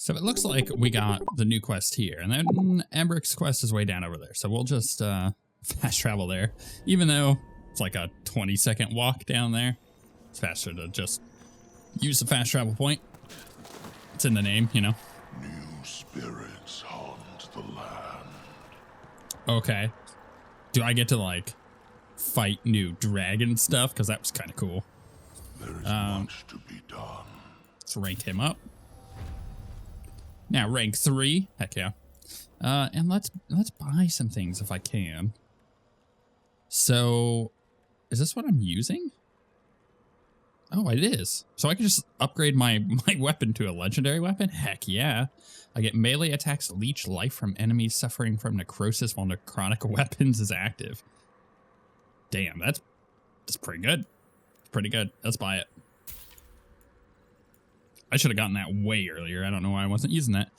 So it looks like we got the new quest here, and then Emmrich's quest is way down over there. So we'll just fast travel there, even though it's like a 20-second walk down there. It's faster to just use the fast travel point. It's in the name, you know. New spirits haunt the land. Okay. Do I get to like fight new dragon stuff? Because that was kind of cool. There is much to be done. Let's rank him up. Now rank 3. Heck yeah. And let's buy some things if I can. So, is this what I'm using? Oh, it is. So I can just upgrade my weapon to a legendary weapon? Heck yeah. I get melee attacks leech life from enemies suffering from necrosis while necrotic weapons is active. Damn, that's pretty good. Pretty good. Let's buy it. I should have gotten that way earlier. I don't know why I wasn't using that.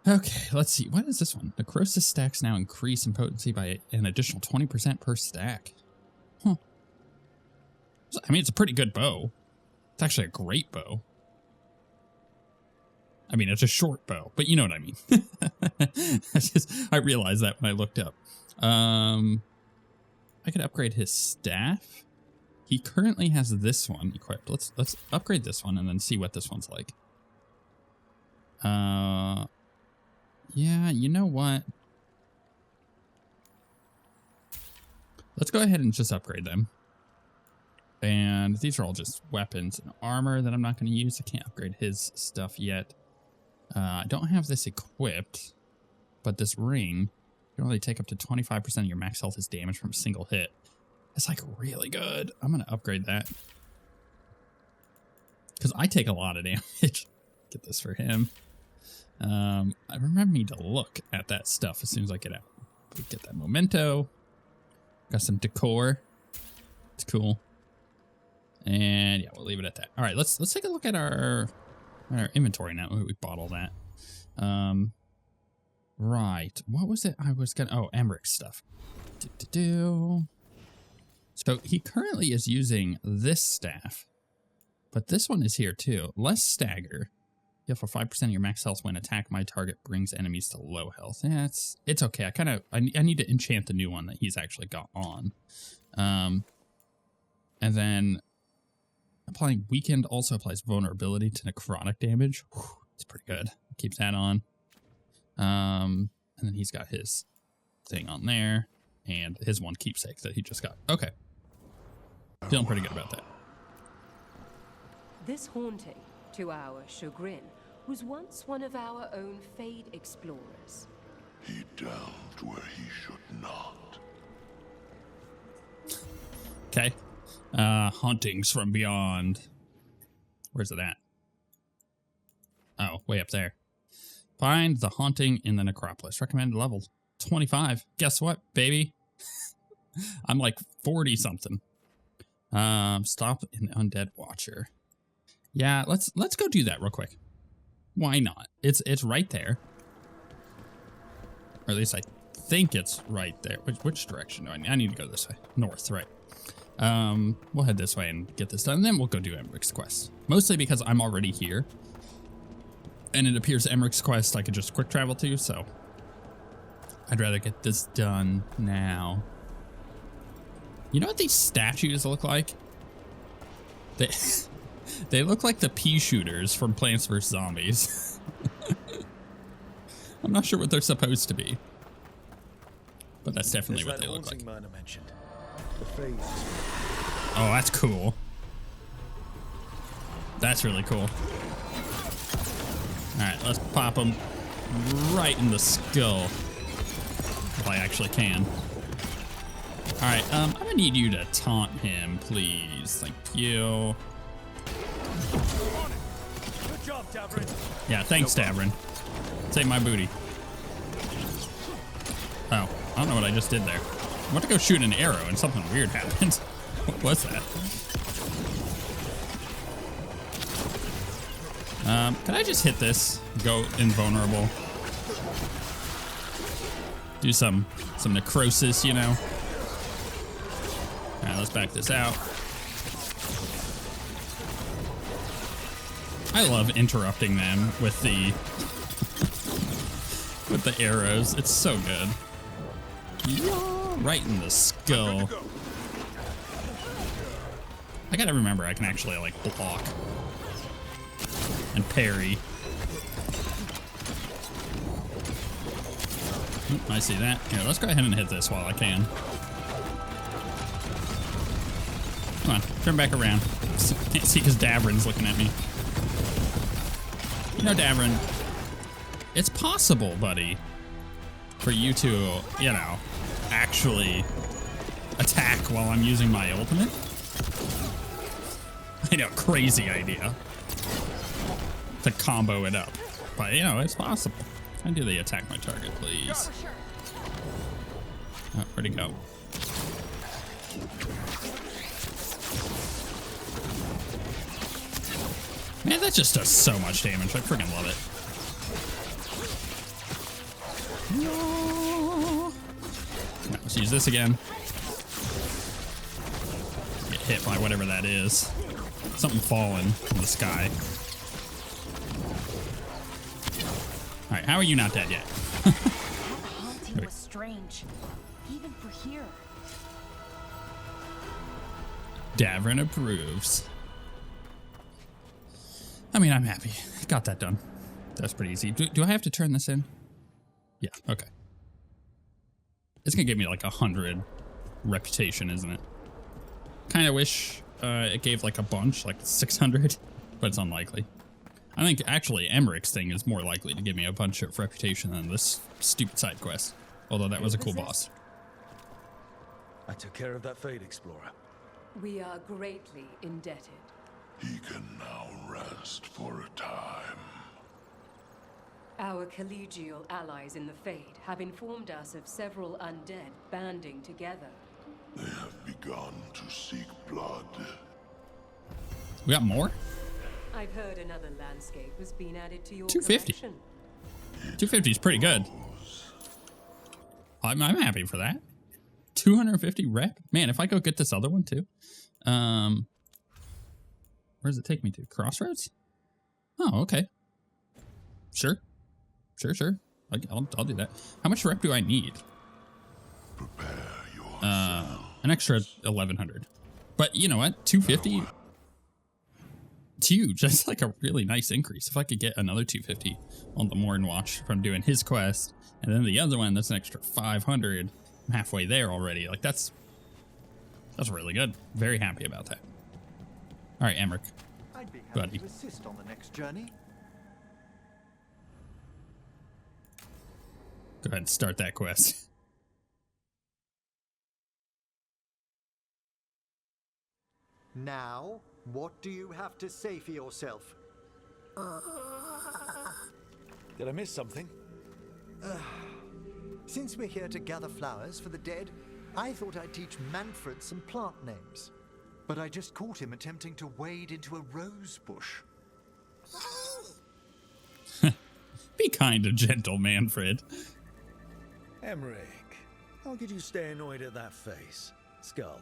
Okay, let's see. What is this one? Necrosis stacks now increase in potency by an additional 20% per stack. Huh. I mean, it's a pretty good bow. It's actually a great bow. I mean, it's a short bow, but you know what I mean. I realized that when I looked up. I could upgrade his staff. He currently has this one equipped. Let's upgrade this one and then see what this one's like. Yeah, you know what? Let's go ahead and just upgrade them. And these are all just weapons and armor that I'm not going to use. I can't upgrade his stuff yet. I don't have this equipped, but this ring can only take up to 25% of your max health as damage from a single hit. It's like really good. I'm going to upgrade that. Because I take a lot of damage. Get this for him. I remember me to look at that stuff as soon as I get out. Get that memento. Got some decor. It's cool. And yeah, we'll leave it at that. All right, let's take a look at our inventory now. We bought all that. Right. What was it I was gonna... Oh, Emmrich stuff. So he currently is using this staff, but this one is here too. Less stagger. Heal for 5% of your max health when attack my target brings enemies to low health. Yeah, it's okay. I need to enchant the new one that he's actually got on. And then applying weakened also applies vulnerability to necrotic damage. Whew, it's pretty good. Keeps that on. And then he's got his thing on there and his one keepsake that he just got. Okay. Feeling pretty good about that. This haunting, to our chagrin, was once one of our own Fade explorers. He delved where he should not. Okay. Hauntings from beyond. Where's it at? Oh, way up there. Find the haunting in the necropolis. Recommended level 25. Guess what, baby? I'm like 40 something. Stop an undead watcher. Yeah, let's go do that real quick. Why not? It's right there. Or at least I think it's right there. Which direction do I need to go this way? North, right. We'll head this way and get this done, and then we'll go do Emmrich's quest. Mostly because I'm already here. And it appears Emmrich's quest I could just quick travel to, so I'd rather get this done now. You know what these statues look like? They look like the pea shooters from Plants vs. Zombies. I'm not sure what they're supposed to be, but that's definitely what they look like. Oh, that's cool. That's really cool. All right, let's pop him right in the skull. If I actually can. All right, I'm gonna need you to taunt him, please. Thank you. Good job, Davrin. Yeah, thanks, Davrin. Save my booty. Oh, I don't know what I just did there. I went to go shoot an arrow and something weird happened. What was that? Can I just hit this? Go invulnerable. Do some necrosis, you know? Alright, let's back this out. I love interrupting them with the arrows. It's so good. Yeah, right in the skull. I gotta remember I can actually like block and parry. Oop, I see that. Here, let's go ahead and hit this while I can. Come on, turn back around. Can't see because Davrin's looking at me. You know, Davrin, it's possible, buddy, for you to, you know, actually attack while I'm using my ultimate. I know, crazy idea to combo it up, but you know, it's possible. How do they attack my target, please? Oh, where'd he go? Man, that just does so much damage. I freaking love it. No. Right, let's use this again. Get hit by whatever that is. Something falling from the sky. All right, how are you not dead yet? That hunting was strange, even for here. Davrin approves. I mean, I'm happy. Got that done. That's pretty easy. Do I have to turn this in? Yeah, okay. It's gonna give me like 100 reputation, isn't it? Kind of wish it gave like a bunch, like 600, but it's unlikely. I think actually Emmrich's thing is more likely to give me a bunch of reputation than this stupid side quest. Although that was a cool boss. I took care of that Fade Explorer. We are greatly indebted. He can now rest for a time. Our collegial allies in the Fade have informed us of several undead banding together. They have begun to seek blood. We got more? I've heard another landscape has been added to your 250. collection. 250 is pretty good. I'm happy for that. 250 rep? Man, if I go get this other one too. Where does it take me to? Crossroads? Oh, okay. Sure. Sure. I'll do that. How much rep do I need? Prepare yourself. An extra 1100. But you know what? 250? It's huge. That's like a really nice increase. If I could get another 250 on the Morn Watch from doing his quest, and then the other one, that's an extra 500. I'm halfway there already. Like that's really good. Very happy about that. All right, Emmrich. I'd be happy Buddy. to assist on the next journey. Go ahead and start that quest. Now, what do you have to say for yourself? Did I miss something? Since we're here to gather flowers for the dead, I thought I'd teach Manfred some plant names. But I just caught him attempting to wade into a rose bush. Be kind and gentle, Manfred. Emmrich, how could you stay annoyed at that face? Skull.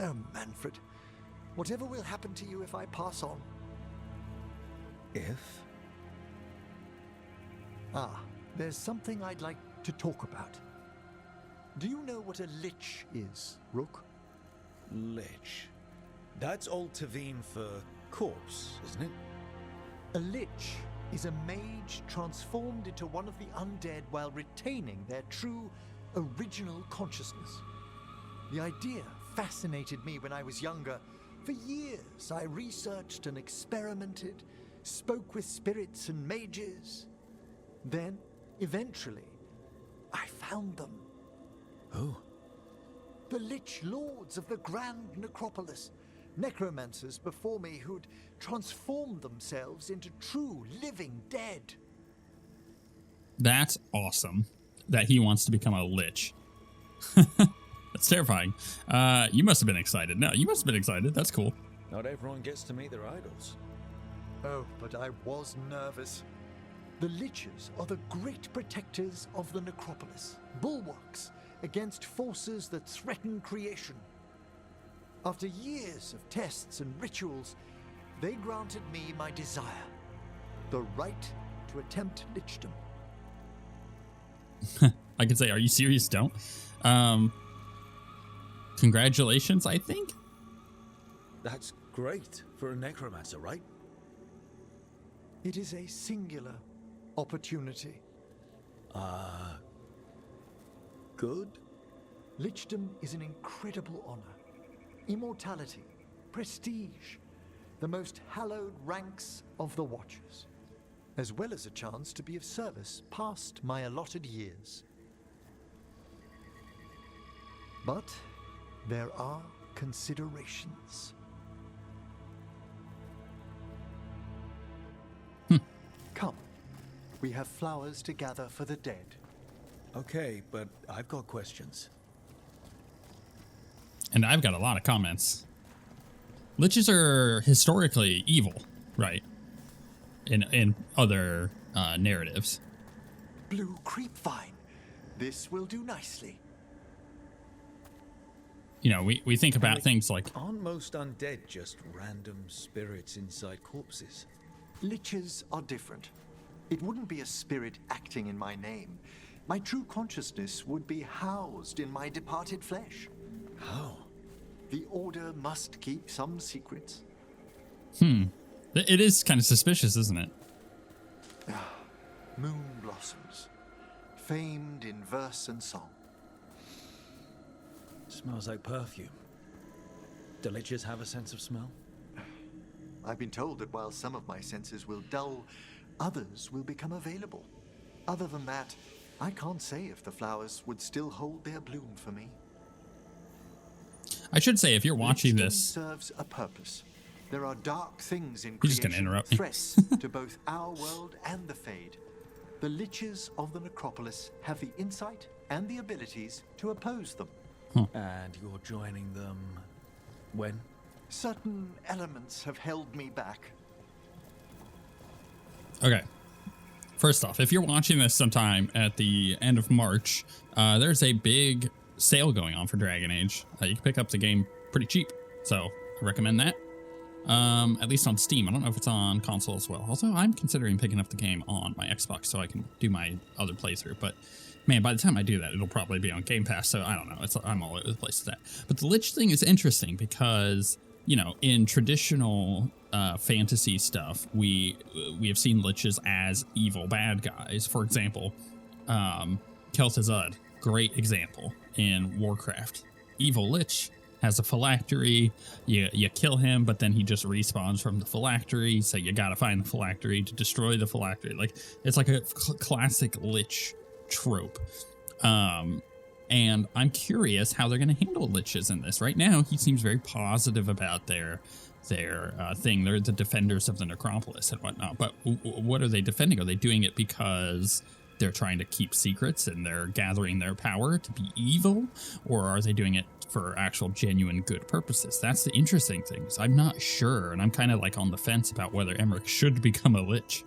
Oh, Manfred. Whatever will happen to you if I pass on? If? There's something I'd like to talk about. Do you know what a lich is, Rook? Lich. That's Old Tavine for corpse, isn't it? A lich is a mage transformed into one of the undead while retaining their true, original consciousness. The idea fascinated me when I was younger. For years, I researched and experimented, spoke with spirits and mages. Then, eventually, I found them. Who? The Lich Lords of the Grand Necropolis. Necromancers before me who'd transformed themselves into true living dead. That's awesome that he wants to become a lich. That's terrifying. You must have been excited. No, you must have been excited. That's cool. Not everyone gets to meet their idols. Oh, but I was nervous. The Liches are the great protectors of the necropolis, bulwarks against forces that threaten creation. After years of tests and rituals, they granted me my desire, the right to attempt lichdom. I could say, are you serious? Don't. Congratulations, I think. That's great for a necromancer, right? It is a singular opportunity. Good? Lichdom is an incredible honor. Immortality, prestige, the most hallowed ranks of the Watchers, as well as a chance to be of service past my allotted years. But there are considerations. Come, we have flowers to gather for the dead. Okay, but I've got questions. And I've got a lot of comments. Liches are historically evil, right? In other narratives. Blue creepvine. This will do nicely. You know, we think about things like... Aren't most undead just random spirits inside corpses? Liches are different. It wouldn't be a spirit acting in my name. My true consciousness would be housed in my departed flesh. How? The Order must keep some secrets. It is kind of suspicious, isn't it? Moon blossoms, famed in verse and song. Smells like perfume. Do liches have a sense of smell? I've been told that while some of my senses will dull, others will become available. Other than that, I can't say if the flowers would still hold their bloom for me. I should say, if you're watching Lichdom this... serves a purpose. There are dark things in You're creation, just gonna interrupt me. threats to both our world and the Fade. The Liches of the Necropolis have the insight and the abilities to oppose them. And you're joining them when? Certain elements have held me back. Okay. First off, if you're watching this sometime at the end of March, there's a big sale going on for Dragon Age. You can pick up the game pretty cheap, so I recommend that. At least on Steam. I don't know if it's on console as well. Also, I'm considering picking up the game on my Xbox so I can do my other playthrough. But man, by the time I do that, it'll probably be on Game Pass. So I don't know. I'm all over the place with that. But the Lich thing is interesting because, you know, in traditional fantasy stuff, we have seen Liches as evil bad guys. For example, Kel'Thuzad, great example in Warcraft. Evil Lich has a phylactery. You kill him, but then he just respawns from the phylactery. So you gotta find the phylactery to destroy the phylactery. Like, it's like a classic Lich trope. And I'm curious how they're gonna handle Liches in this. Right now, he seems very positive about their thing. They're the defenders of the necropolis and whatnot. But what are they defending? Are they doing it because they're trying to keep secrets and they're gathering their power to be evil? Or are they doing it for actual genuine good purposes? That's the interesting thing. I'm not sure, and I'm kind of like on the fence about whether Emmrich should become a Lich.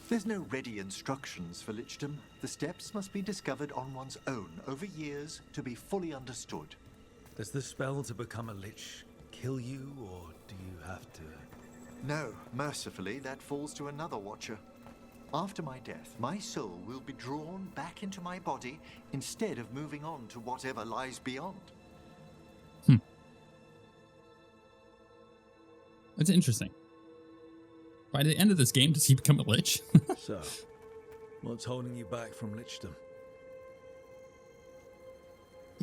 There's no ready instructions for Lichdom. The steps must be discovered on one's own over years to be fully understood. Does the spell to become a lich kill you, or do you have to? No, mercifully, that falls to another Watcher. After my death, my soul will be drawn back into my body instead of moving on to whatever lies beyond. That's interesting. By the end of this game, does he become a Lich? So, what's holding you back from lichdom?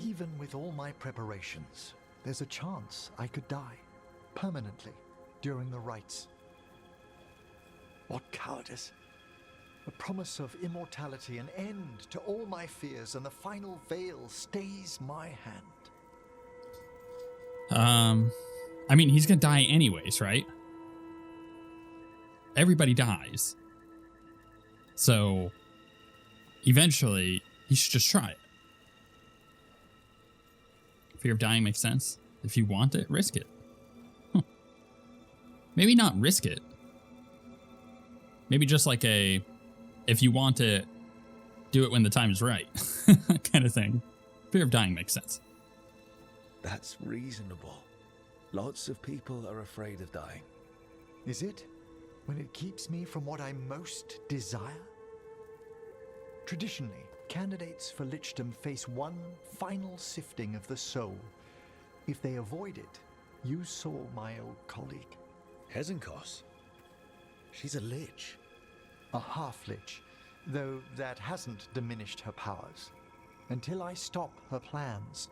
Even with all my preparations, there's a chance I could die permanently during the rites. What cowardice! The promise of immortality, an end to all my fears, and the final veil stays my hand. I mean, he's gonna die anyways, right? Everybody dies. So, eventually, he should just try it. Fear of dying makes sense. If you want it, risk it. Maybe not risk it. Maybe just like if you want it, do it when the time is right, kind of thing. Fear of dying makes sense. That's reasonable. Lots of people are afraid of dying. Is it? When it keeps me from what I most desire? Traditionally, candidates for lichdom face one final sifting of the soul. If they avoid it, you saw my old colleague. Hezenkos? She's a lich. A half-lich, though that hasn't diminished her powers. Until I stop her plans,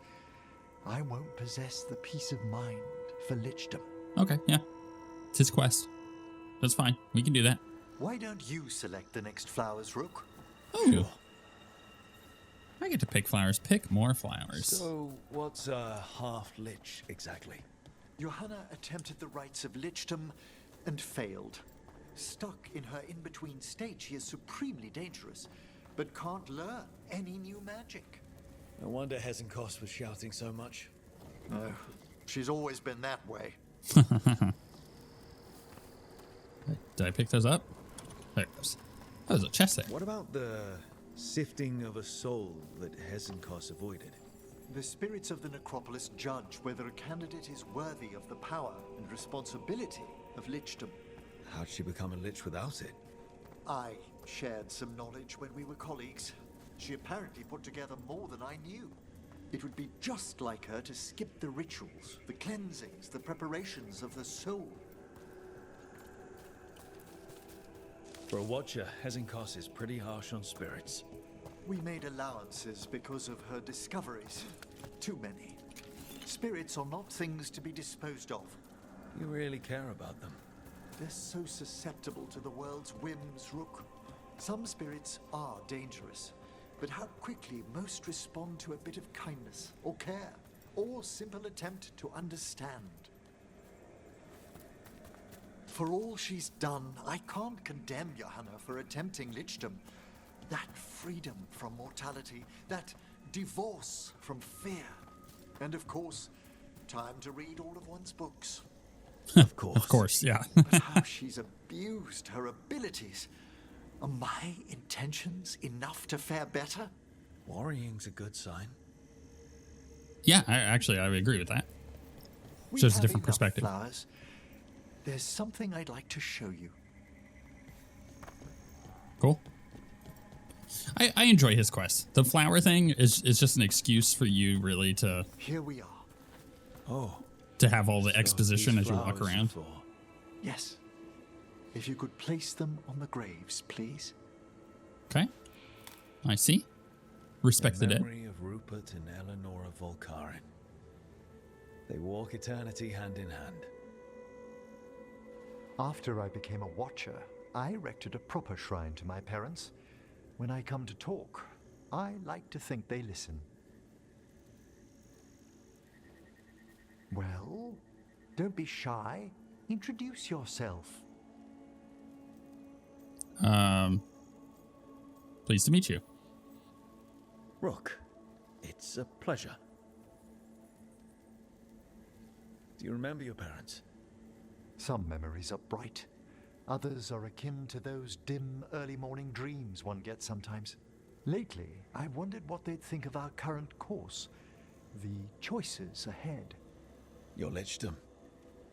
I won't possess the peace of mind for lichdom. Okay, yeah. It's his quest. That's fine. We can do that. Why don't you select the next flowers, Rook? Oh. I get to pick flowers. Pick more flowers. So, what's a half-lich exactly? Johanna attempted the rites of lichdom and failed. Stuck in her in-between state, she is supremely dangerous, but can't learn any new magic. No wonder Hezenkos was shouting so much. No, she's always been that way. Did I pick those up? There it goes. Oh, there's a chest there. What about the sifting of a soul that Hezenkos avoided? The spirits of the necropolis judge whether a candidate is worthy of the power and responsibility of lichdom. How'd she become a lich without it? I shared some knowledge when we were colleagues. She apparently put together more than I knew. It would be just like her to skip the rituals, the cleansings, the preparations of the soul. For a watcher, Hezenkos is pretty harsh on spirits. We made allowances because of her discoveries. Too many. Spirits are not things to be disposed of. You really care about them. They're so susceptible to the world's whims, Rook. Some spirits are dangerous, but how quickly most respond to a bit of kindness, or care, or simple attempt to understand. For all she's done, I can't condemn Johanna for attempting lichdom. That freedom from mortality, that divorce from fear, and of course, time to read all of one's books. Of course. Of course, yeah. But how she's abused her abilities. Are my intentions enough to fare better? Worrying's a good sign. Yeah, I would agree with that. We Shows a have different enough perspective. Flowers. There's something I'd like to show you. Cool. I enjoy his quest. The flower thing is just an excuse for you really to Here we are. Oh. to have all the So exposition these as you walk flowers are around. for- Yes. If you could place them on the graves, please. Okay. I see. Respect the In dead. memory of Rupert and Eleanor of Volkaren. They walk eternity hand in hand. After I became a watcher, I erected a proper shrine to my parents. When I come to talk, I like to think they listen. Well, don't be shy. Introduce yourself. Pleased to meet you. Rook, it's a pleasure. Do you remember your parents? Some memories are bright. Others are akin to those dim early morning dreams one gets sometimes. Lately, I wondered what they'd think of our current course, the choices ahead. Your lichdom.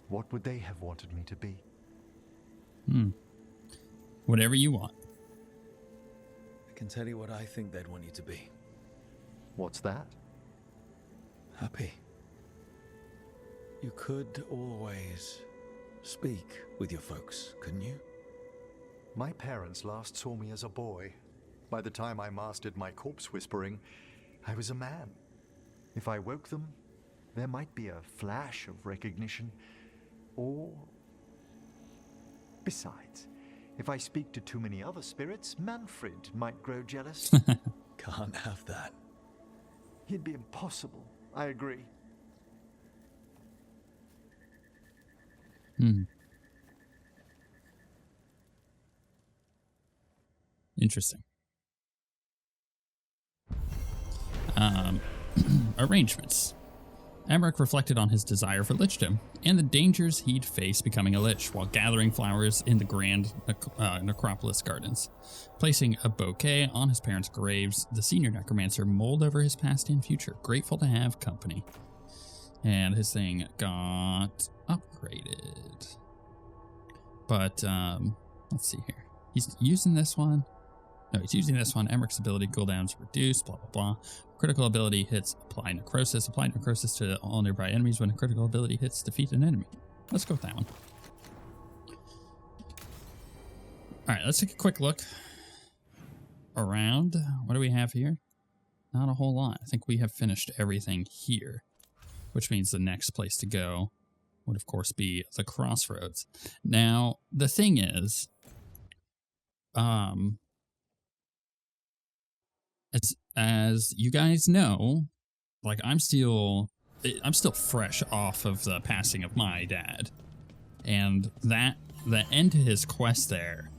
What would they have wanted me to be? Whatever you want. I can tell you what I think they'd want you to be. What's that? Happy. You could always speak with your folks, couldn't you? My parents last saw me as a boy. By the time I mastered my corpse whispering, I was a man. If I woke them, there might be a flash of recognition, or... Besides, if I speak to too many other spirits, Manfred might grow jealous. Can't have that. He'd be impossible, I agree. Interesting. Arrangements. Emmrich reflected on his desire for lichdom and the dangers he'd face becoming a lich while gathering flowers in the grand necropolis gardens. Placing a bouquet on his parents' graves, the senior necromancer mulled over his past and future, grateful to have company. And his thing got upgraded. But, let's see here. He's using this one. No, he's using this one. Emmrich's ability cooldowns reduced, blah, blah, blah. Critical ability hits, apply necrosis. Apply necrosis to all nearby enemies when a critical ability hits, defeat an enemy. Let's go with that one. All right, let's take a quick look around. What do we have here? Not a whole lot. I think we have finished everything here, which means the next place to go would, of course, be the crossroads. Now, the thing is, as you guys know, like I'm still fresh off of the passing of my dad, and the end to his quest there,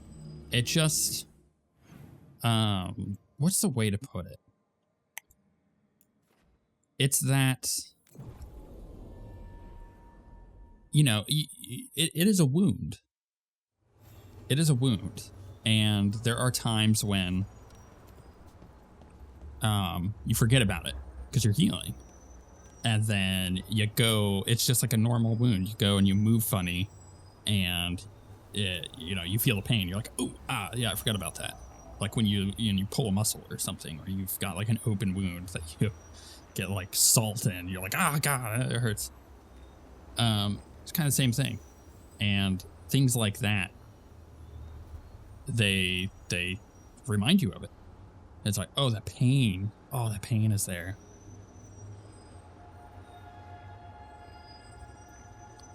it just, what's the way to put it? It's that, you know, it is a wound. It is a wound, and there are times when you forget about it because you're healing, and then you go, it's just like a normal wound. You go and you move funny, and you know, you feel the pain. You're like, oh, yeah, I forgot about that. Like when you pull a muscle or something, or you've got like an open wound that you get like salt in. You're like, oh god, it hurts. It's kind of the same thing, and things like that, they remind you of it. It's like, oh, that pain. Oh, that pain is there.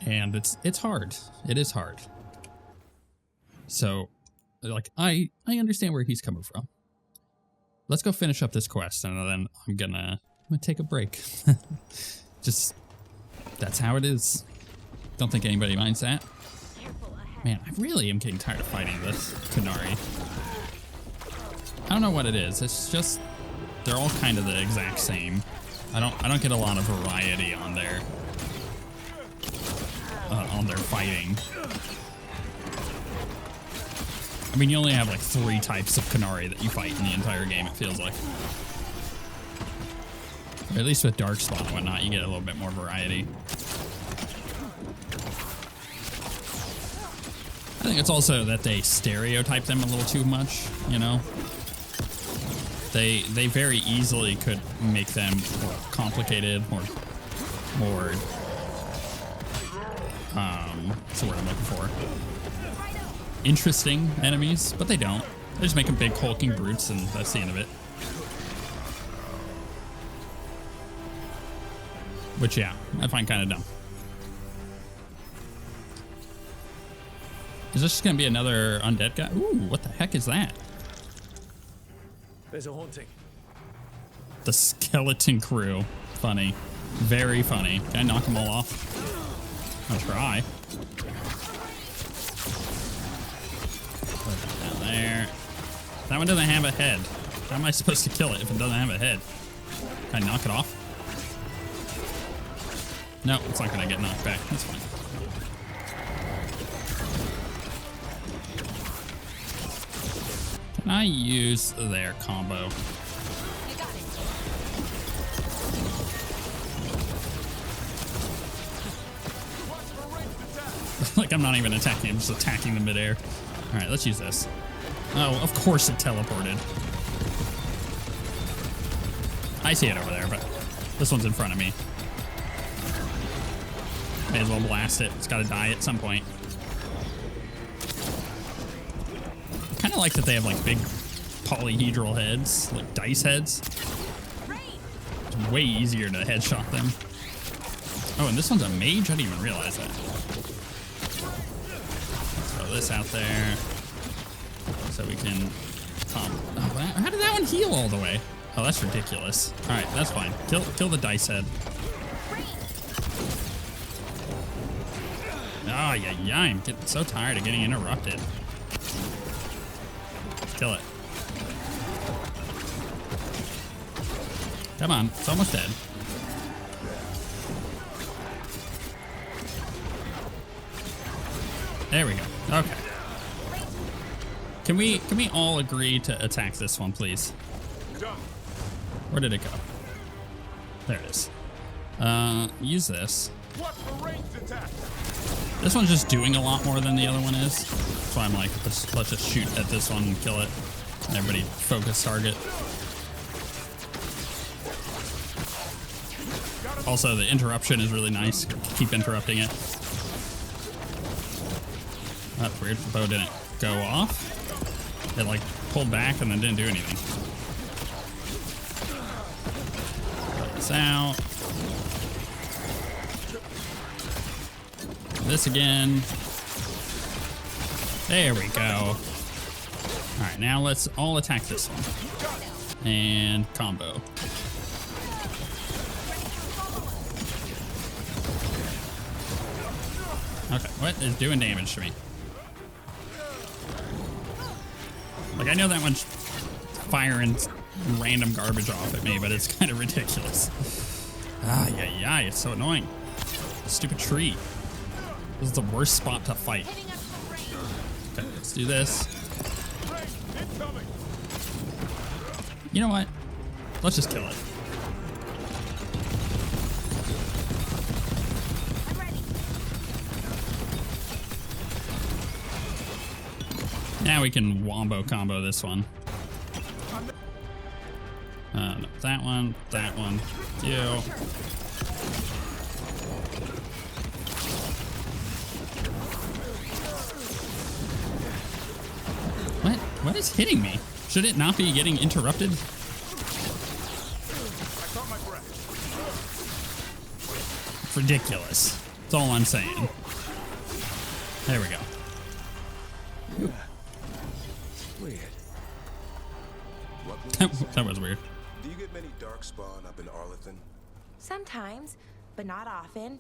And it's hard. It is hard. So, like, I understand where he's coming from. Let's go finish up this quest, and then I'm gonna take a break. Just, that's how it is. Don't think anybody minds that. Man, I really am getting tired of fighting this Qunari. I don't know what it is. It's just they're all kind of the exact same. I don't get a lot of variety on their fighting. I mean, you only have like 3 types of Qunari that you fight in the entire game, it feels like. Or at least with Darkspawn and whatnot, you get a little bit more variety. I think it's also that they stereotype them a little too much, you know? They very easily could make them more complicated, more what's the word I'm looking for? Interesting enemies, but they don't. They just make them big hulking brutes, and that's the end of it. Which, yeah, I find kind of dumb. Is this just gonna be another undead guy? Ooh, what the heck is that? There's a haunting. The skeleton crew. Funny. Very funny. Can I knock them all off? I'll try. Put that down there. That one doesn't have a head. How am I supposed to kill it if it doesn't have a head? Can I knock it off? No, it's not gonna get knocked back. That's fine. Can I use their combo? Like, I'm not even attacking, I'm just attacking the midair. Alright, let's use this. Oh, of course it teleported. I see it over there, but this one's in front of me. May as well blast it. It's gotta die at some point. I kinda like that they have like big polyhedral heads, like dice heads. It's way easier to headshot them. Oh, and this one's a mage? I didn't even realize that. Throw this out there so we can how did that one heal all the way? Oh, that's ridiculous. Alright, that's fine. Kill the dice head. Oh, yeah, I'm getting so tired of getting interrupted. Kill it. Come on, it's almost dead. There we go. Okay. Can we all agree to attack this one, please? Where did it go? There it is. Use this. This one's just doing a lot more than the other one is. So I'm like, let's just shoot at this one and kill it. And everybody focus target. Also, the interruption is really nice. Keep interrupting it. That's weird. The bow didn't go off. It like pulled back and then didn't do anything. Put this out. This again. There we go. All right, now let's all attack this one. And combo. Okay, what is doing damage to me? Like, I know that one's firing random garbage off at me, but it's kind of ridiculous. Ah, yeah, it's so annoying. Stupid tree. This is the worst spot to fight. Okay, let's do this. You know what? Let's just kill it. Now we can wombo combo this one. No, that one, you. What is hitting me? Should it not be getting interrupted? It's ridiculous. That's all I'm saying. There we go. Weird. That was weird. Do you get many darkspawn up in Arlington? Sometimes, but not often.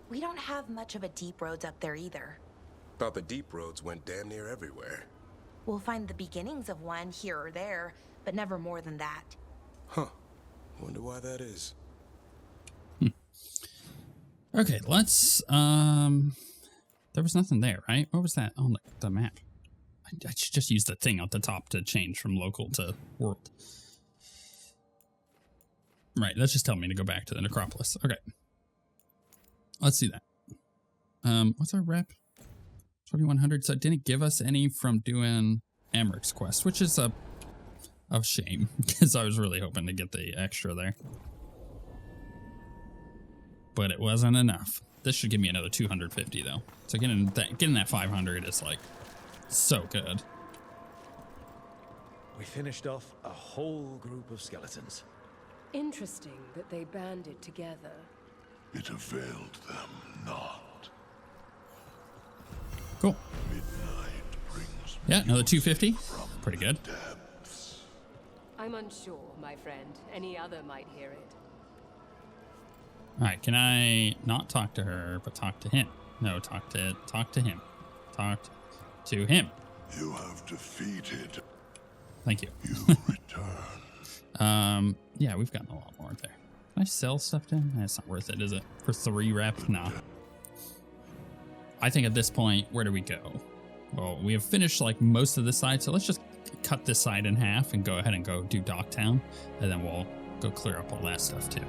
We don't have much of a deep roads up there either. Thought the deep roads went damn near everywhere. We'll find the beginnings of one here or there, but never more than that. Huh. Wonder why that is. Okay, let's, there was nothing there, right? What was that on the map? I should just use the thing at the top to change from local to world. Right, that's just telling me to go back to the necropolis. Okay. Let's do that. What's our rep? 2100. So it didn't give us any from doing Emmrich's quest, which is a shame because I was really hoping to get the extra there. But it wasn't enough. This should give me another 250 though. So getting that 500 is like so good. We finished off a whole group of skeletons. Interesting that they banded together. It availed them not. Cool. Midnight brings Yeah, another 250. Pretty good. depths. I'm unsure, my friend. Any other might hear it. All right, can I not talk to her, but talk to him? No, talk to him. Talk to him. You have defeated. Thank you. You return. Yeah, we've gotten a lot more there. Can I sell stuff to him? That's not worth it, is it? For 3 rep? Nah. I think at this point, where do we go? Well, we have finished like most of this side, so let's just cut this side in half and go ahead and go do Docktown, and then we'll go clear up all that stuff too.